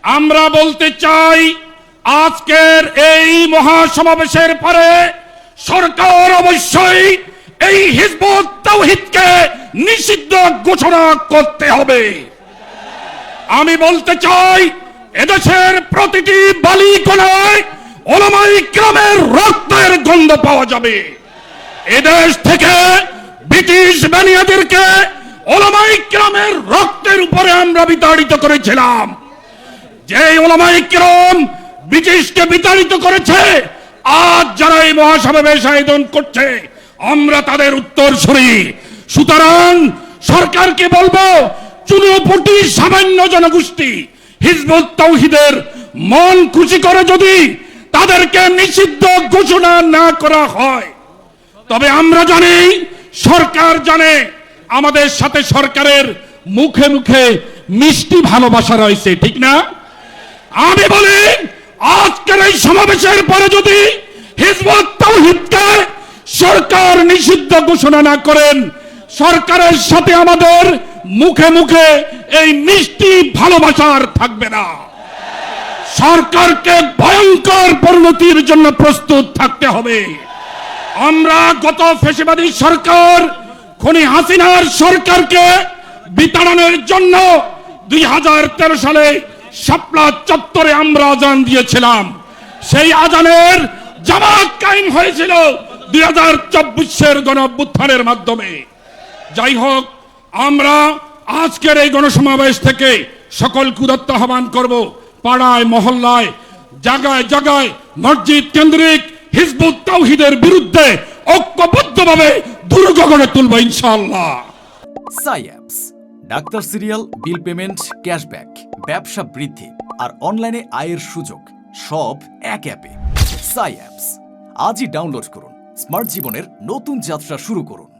আমরা বলতে চাই, আজকের এই মহাসমাবেশের পরে সরকার অবশ্যই এই হিজবুত তাওহীদকে নিষিদ্ধ ঘোষণা করতে হবে। আমি বলতে চাই, এদেশের প্রতিটি বালিকণায় উলামায়ে কিরামের রক্তের গন্ধ পাওয়া যাবে। এদেশ থেকে ব্রিটিশ বানিয়াদেরকে উলামায়ে কিরামের রক্তের উপরে আমরা বিতাড়িত করেছিলাম। যে উলামায়ে কিরাম ব্রিটিশকে বিতাড়িত করেছে, আজ যারা এই মহাসমাবেশ আয়োজন করছে আমরা তাদের উত্তরসূরি। সুতরাং সরকারকে বলবো, চুনোপুটি সামান্য জনগোষ্ঠী হিজবুত তাওহীদের মন খুশি করে যদি তাদেরকে নিষিদ্ধ ঘোষণা না করা হয়, তবে আমরা জানি, সরকার জানে, আমাদের সাথে সরকারের মুখে মুখে মিষ্টি ভালোবাসা রয়েছে, ঠিক না? আমি বলি, আজকের এই সমাবেশের পরে যদি হিজবুত তাওহীদকে সরকার নিষিদ্ধ ঘোষণা না করেন, সরকারের সাথে আমাদের মুখে মুখে এই মিষ্টি ভালোবাসার থাকবে না। সরকারকে ভয়ঙ্কর পরিণতির জন্য প্রস্তুত থাকতে হবে। আমরা গত ফ্যাসিবাদী সরকার খুনি হাসিনার সরকারকে বিতাড়নের জন্য 2013 সালে শাপলা চত্বরে আমরা আজান দিয়েছিলাম। সেই আজানের জামাত কায়েম হয়েছিল 2024 গণঅভ্যুত্থানের মাধ্যমে। যাই হোক, আমরা আজকের এই গণসমাবেশ থেকে সকলকে উদাত্ত আহ্বান করব, পাড়ায় মহল্লায় জায়গায় জায়গায় মসজিদ কেন্দ্রিক হিজবুত তাওহীদের বিরুদ্ধে ঐক্যবদ্ধভাবে দুর্গ গড়ে তুলব ইনশাআল্লাহ। সাইঅ্যাপস, ডাক্তার সিরিয়াল, বিল পেমেন্ট, ক্যাশব্যাক, ব্যবসা বৃদ্ধি আর অনলাইনে আয়ের সুযোগ সব এক অ্যাপে। সাইঅ্যাপস, আজই ডাউনলোড করুন। স্মার্ট জীবনের নতুন যাত্রা শুরু করুন।